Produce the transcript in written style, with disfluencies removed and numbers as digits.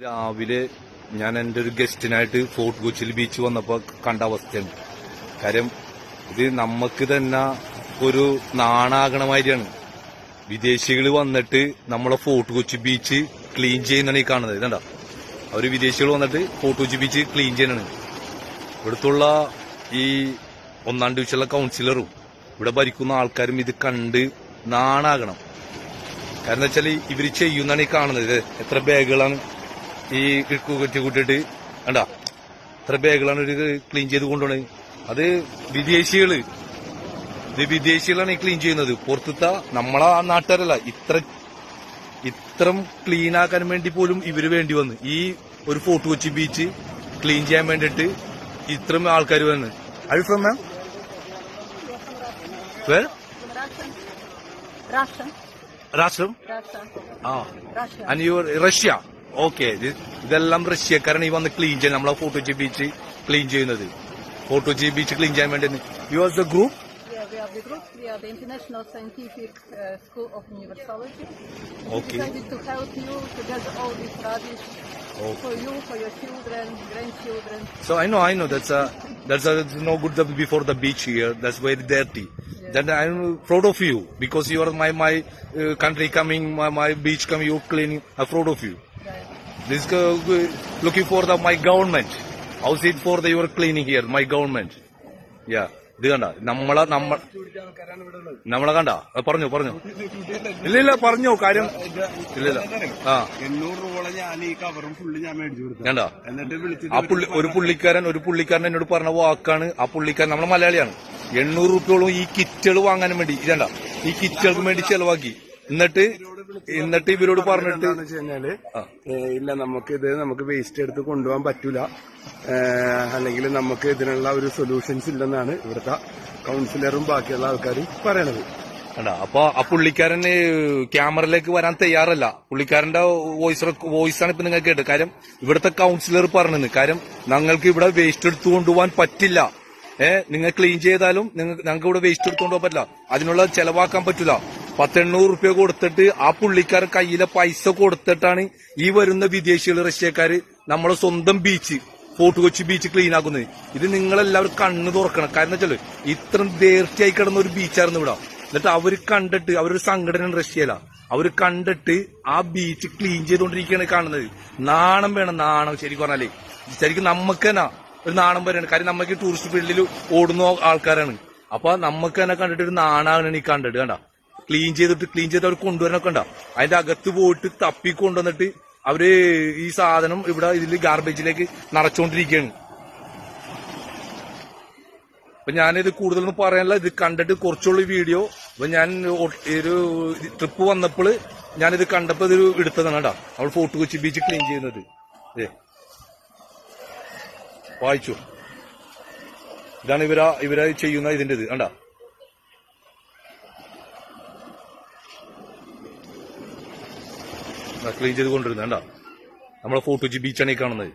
രാവിലെ ഞാൻ എൻ്റെ ഒരു ഗസ്റ്റിനായിട്ട് ഫോർട്ട് കൊച്ചിയിൽ ബീച്ച് വന്നപ്പോൾ കണ്ട അവസ്ഥയാണ്. കാര്യം ഇത് നമുക്ക് തന്നെ ഒരു നാണാകണമാതിരിയാണ്. വിദേശികൾ വന്നിട്ട് നമ്മളെ ഫോർട്ട് കൊച്ചി ബീച്ച് ക്ലീൻ ചെയ്യുന്നതാണ് ഈ കാണുന്നത്. ഇതണ്ട, അവര് വിദേശികൾ വന്നിട്ട് ഫോർട്ട് കൊച്ചി ബീച്ച് ക്ലീൻ ചെയ്യുന്നതാണ്. ഇവിടുത്തുള്ള ഈ ഒന്നാം ഡിവിഷനിലെ കൗൺസിലറും ഇവിടെ ഭരിക്കുന്ന ആൾക്കാരും ഇത് കണ്ട് നാണാകണം. കാരണം വെച്ചാൽ ഇവര് ചെയ്യുന്നതാണ് ഈ കാണുന്നത്. ഇത് എത്ര ബാഗുകളാണ് ഈ കൂട്ടിയിട്ട് കണ്ടാ, എത്ര ബാഗുകളാണ് ഒരു ക്ലീൻ ചെയ്ത് കൊണ്ടുപോണത്. അത് വിദേശികളാണ് ഈ ക്ലീൻ ചെയ്യുന്നത്. പുറത്തത്തെ നമ്മളെ ആ നാട്ടുകാരല്ല. ഇത്രം ക്ലീൻ ആക്കാൻ വേണ്ടി പോലും ഇവര് വേണ്ടി വന്ന് ഈ ഒരു ഫോർട്ട് കൊച്ചി ബീച്ച് ക്ലീൻ ചെയ്യാൻ വേണ്ടിട്ട് ഇത്രയും ആൾക്കാർ വന്ന്. Are you from, ma'am? Where? Russia. Russia? Russia. Ah. Russia. And you are Russia? Okay. ഇതെല്ലാം റഷ്യക്കാരാണ് ഈ വന്ന് ക്ലീൻ ചെയ്യുന്നത്. നമ്മളെ ഫോർട്ട് കൊച്ചി ബീച്ച് ക്ലീൻ ചെയ്യുന്നത്. ഫോർട്ട് കൊച്ചി ബീച്ച് ക്ലീൻ ചെയ്യാൻ വേണ്ടി. You are the group? Yeah, we are the group. We are the International Scientific School of Universality. Okay. We decided to help you to get all this rubbish for you, for your children, grandchildren. So I know that's no good before the beach here. That's very dirty. Yes. Then I'm proud of you because you are my country coming, my beach coming, you cleaning. I'm proud of you. Right. This looking for my government. How's it for your cleaning here? My government. Yeah. ഇത് കണ്ട നമ്മളെ കണ്ട പറഞ്ഞു ഇല്ല പറഞ്ഞോ കാര്യം ഇല്ല. ആ 800 രൂപ ഞാൻ ഈ കവറും ഫുള്ള് ഞാൻ മേടിച്ചു കൊടുത്തു. കണ്ട എന്നിട്ട് വിളിച്ചിട്ട് ആ ഒരു പുള്ളിക്കാരൻ എന്നോട് പറഞ്ഞ വാക്കാണ്. ആ പുള്ളിക്കാരൻ നമ്മളെ മലയാളിയാണ്. 800 രൂപയോളം ഈ കിറ്റുകൾ വാങ്ങാനും വേണ്ടി ഇതണ്ട ഈ കിറ്റുകൾക്ക് വേണ്ടി ചെലവാക്കി. എന്നിട്ട് ഇവരോട് പറഞ്ഞിട്ട് ഇല്ല നമുക്ക് വേസ്റ്റ് എടുത്ത് കൊണ്ടുപോകാൻ പറ്റൂല, അല്ലെങ്കിൽ നമുക്ക് ഇതിനുള്ള ഒരു സൊല്യൂഷൻസ് ഇല്ലെന്നാണ് ഇവിടുത്തെ കൗൺസിലറും ബാക്കിയുള്ള ആൾക്കാരും പറയണത്. അപ്പൊ ആ പുള്ളിക്കാരൻ ക്യാമറയിലേക്ക് വരാൻ തയ്യാറല്ല. പുള്ളിക്കാരന്റെ വോയിസാണ് ഇപ്പൊ നിങ്ങൾക്ക് കേട്ടത്. കാര്യം ഇവിടുത്തെ കൗൺസിലർ പറഞ്ഞത് കാര്യം ഞങ്ങൾക്ക് ഇവിടെ വേസ്റ്റ് എടുത്തു കൊണ്ടുപോകാൻ പറ്റില്ല. നിങ്ങൾ ക്ലീൻ ചെയ്താലും ഞങ്ങൾക്ക് ഇവിടെ വേസ്റ്റ് എടുത്തുകൊണ്ട് പോകാൻ പറ്റില്ല. അതിനുള്ള ചെലവാക്കാൻ പറ്റില്ല. 800 രൂപ കൊടുത്തിട്ട് ആ പുള്ളിക്കാരൻ കയ്യിലെ പൈസ കൊടുത്തിട്ടാണ് ഈ വരുന്ന വിദേശികൾ റഷ്യക്കാര് നമ്മളെ സ്വന്തം beach fort Kochi beach clean ആക്കുന്നത്. ഇത് നിങ്ങളെല്ലാവരും കണ്ണ് തുറക്കണം. കാരണം വെച്ചാല് ഇത്രയും ദേർച്ചയായി കിടന്ന ഒരു ബീച്ചായിരുന്നു ഇവിടെ. എന്നിട്ട് അവര് കണ്ടിട്ട് അവരൊരു സംഘടന റഷ്യയില അവര് കണ്ടിട്ട് ആ ബീച്ച് ക്ലീൻ ചെയ്തുകൊണ്ടിരിക്കുകയാണ് കാണുന്നത്. നാണം വേണം, നാണം. ശരിക്കും പറഞ്ഞാലേ ശരിക്കും നമുക്ക് തന്നെ ഒരു നാണം വരെയാണ്. കാര്യം നമുക്ക് ടൂറിസ്റ്റ് ഫീൽഡിൽ ഓടുന്ന ആൾക്കാരാണ്. അപ്പൊ നമുക്ക് തന്നെ കണ്ടിട്ട് ഒരു നാണാണ് ഈ കണ്ടിട്ട്. കണ്ട ക്ലീൻ ചെയ്തിട്ട് അവർ കൊണ്ടുവരാനൊക്കെ ഉണ്ടാ. അതിന്റെ അകത്ത് പോയിട്ട് തപ്പിക്കൊണ്ടുവന്നിട്ട് അവര് ഈ സാധനം ഇവിടെ ഇതിൽ ഗാർബേജിലേക്ക് നിറച്ചുകൊണ്ടിരിക്കുകയാണ്. അപ്പൊ ഞാനിത് കൂടുതലൊന്നും പറയാനില്ല. ഇത് കണ്ടിട്ട് കുറച്ചുള്ള വീഡിയോ. അപ്പൊ ഞാൻ ഒരു ട്രിപ്പ് വന്നപ്പോൾ ഞാനിത് കണ്ടപ്പോ ഇത് എടുത്തതാണ്. കേട്ടാ നമ്മൾ ഫോർട്ട് കൊച്ചി ബീച്ച് ക്ലീൻ ചെയ്യുന്നത്. വായിച്ചു. ഇതാണ് ഇവരാ ചെയ്യുന്ന ഇതിന്റെ ഇത് കണ്ടാ. ക്ലീൻ ചെയ്ത് കൊണ്ടിരുന്നത് കണ്ടാ. നമ്മളെ ഫോർട്ട് കൊച്ചി ബീച്ചാണ് ഈ കാണുന്നത്.